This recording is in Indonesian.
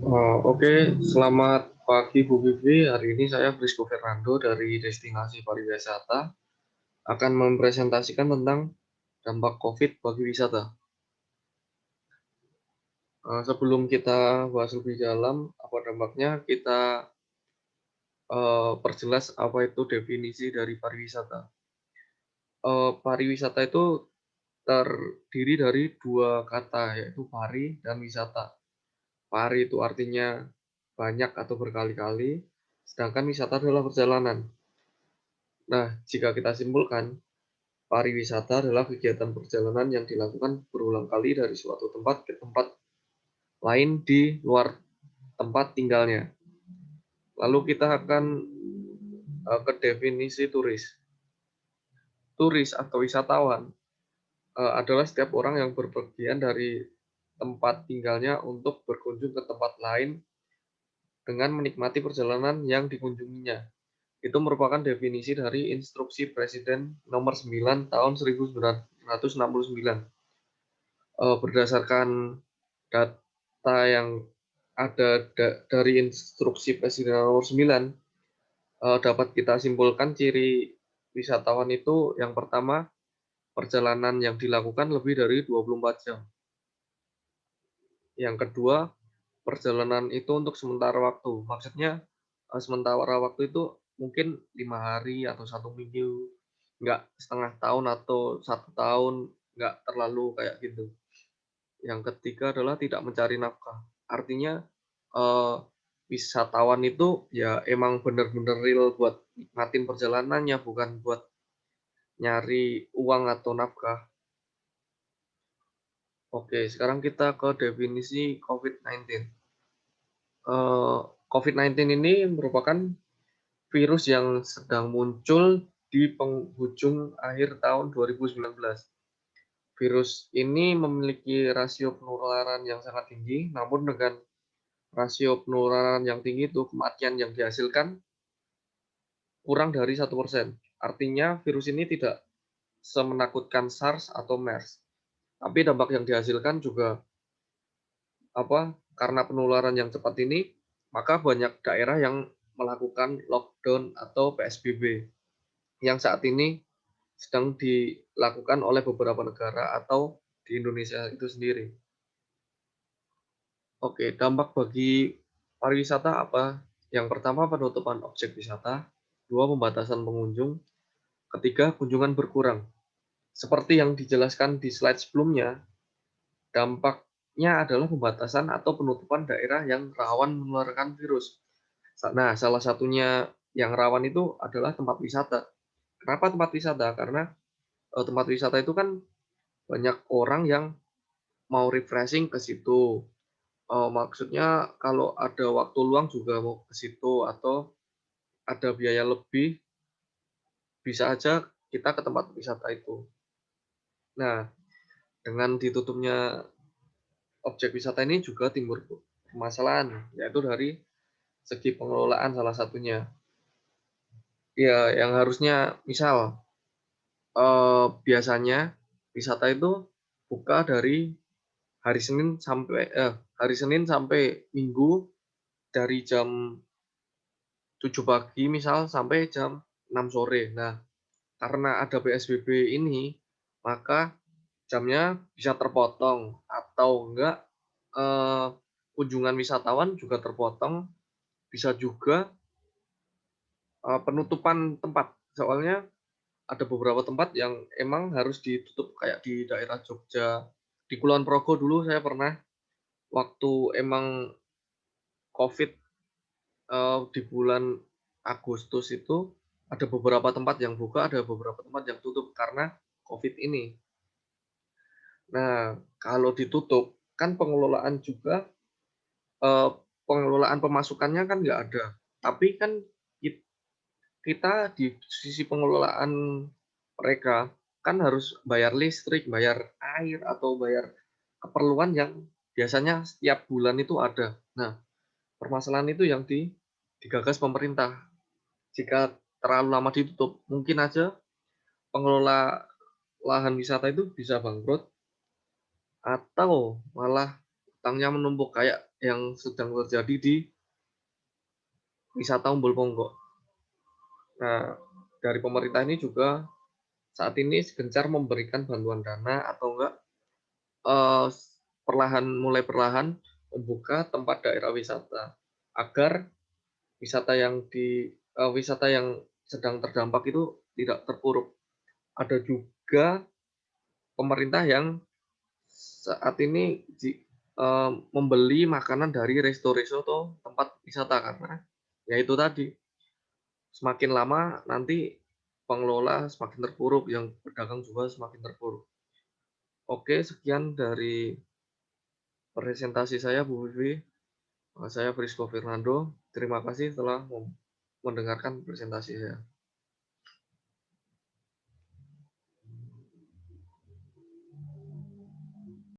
Oke, selamat pagi Bu Vivi. Hari ini saya Prisco Fernando dari Destinasi Pariwisata akan mempresentasikan tentang dampak COVID bagi wisata. Sebelum kita bahas lebih dalam apa dampaknya, kita perjelas apa itu definisi dari pariwisata. Pariwisata itu terdiri dari dua kata, yaitu pari dan wisata. Pari itu artinya banyak atau berkali-kali, sedangkan wisata adalah perjalanan. Nah, jika kita simpulkan, pariwisata adalah kegiatan perjalanan yang dilakukan berulang kali dari suatu tempat ke tempat lain di luar tempat tinggalnya. Lalu kita akan ke definisi turis. Turis atau wisatawan adalah setiap orang yang berpergian dari tempat tinggalnya untuk berkunjung ke tempat lain dengan menikmati perjalanan yang dikunjunginya. Itu merupakan definisi dari Instruksi Presiden Nomor 9 Tahun 1969. Berdasarkan data yang ada dari Instruksi Presiden Nomor 9, dapat kita simpulkan ciri wisatawan itu yang pertama, perjalanan yang dilakukan lebih dari 24 jam. Yang kedua, perjalanan itu untuk sementara waktu. Maksudnya sementara waktu itu mungkin 5 hari atau 1 minggu, nggak setengah tahun atau 1 tahun, nggak terlalu kayak gitu. Yang ketiga adalah tidak mencari nafkah. Artinya eh, wisatawan itu ya emang bener-bener real buat nikmatin perjalanannya, bukan buat nyari uang atau nafkah. Oke, sekarang kita ke definisi COVID-19. COVID-19 ini merupakan virus yang sedang muncul di penghujung akhir tahun 2019. Virus ini memiliki rasio penularan yang sangat tinggi, namun dengan rasio penularan yang tinggi itu kematian yang dihasilkan kurang dari 1%. Artinya virus ini tidak semenakutkan SARS atau MERS. Tapi dampak yang dihasilkan juga karena penularan yang cepat ini, maka banyak daerah yang melakukan lockdown atau PSBB yang saat ini sedang dilakukan oleh beberapa negara atau di Indonesia itu sendiri. Oke, dampak bagi pariwisata apa? Yang pertama, penutupan objek wisata. Dua, pembatasan pengunjung. Ketiga, kunjungan berkurang. Seperti yang dijelaskan di slide sebelumnya, dampaknya adalah pembatasan atau penutupan daerah yang rawan menularkan virus. Nah, salah satunya yang rawan itu adalah tempat wisata. Kenapa tempat wisata? Karena tempat wisata itu kan banyak orang yang mau refreshing ke situ. Maksudnya kalau ada waktu luang juga mau ke situ atau ada biaya lebih, bisa aja kita ke tempat wisata itu. Nah, dengan ditutupnya objek wisata ini juga timbul permasalahan, yaitu dari segi pengelolaan salah satunya. Ya, yang harusnya misal biasanya wisata itu buka dari hari Senin sampai Minggu dari jam 7 pagi misal sampai jam 6 sore. Nah, karena ada PSBB ini, maka jamnya bisa terpotong atau enggak eh, kunjungan wisatawan juga terpotong, bisa juga penutupan tempat. Soalnya ada beberapa tempat yang emang harus ditutup kayak di daerah Jogja. Di Kulon Progo dulu saya pernah waktu emang COVID di bulan Agustus itu ada beberapa tempat yang buka, ada beberapa tempat yang tutup karena COVID ini. Nah, kalau ditutup kan pengelolaan juga eh, pengelolaan pemasukannya kan nggak ada. Tapi kan kita di sisi pengelolaan mereka kan harus bayar listrik, bayar air atau bayar keperluan yang biasanya setiap bulan itu ada. Nah, permasalahan itu yang digagas pemerintah. Jika terlalu lama ditutup, mungkin aja pengelola lahan wisata itu bisa bangkrut atau malah utangnya menumpuk kayak yang sedang terjadi di wisata Umbul Ponggok. Nah, dari pemerintah ini juga saat ini gencar memberikan bantuan dana atau enggak eee, mulai perlahan membuka tempat daerah wisata, agar wisata yang sedang terdampak itu tidak terpuruk. Ada juga pemerintah yang saat ini membeli makanan dari resto-resto atau tempat wisata karena ya itu tadi, semakin lama nanti pengelola semakin terpuruk, yang pedagang juga semakin terpuruk. Oke, sekian dari presentasi saya, Bu Vivi. Saya Frisco Fernando. Terima kasih telah mendengarkan presentasi saya.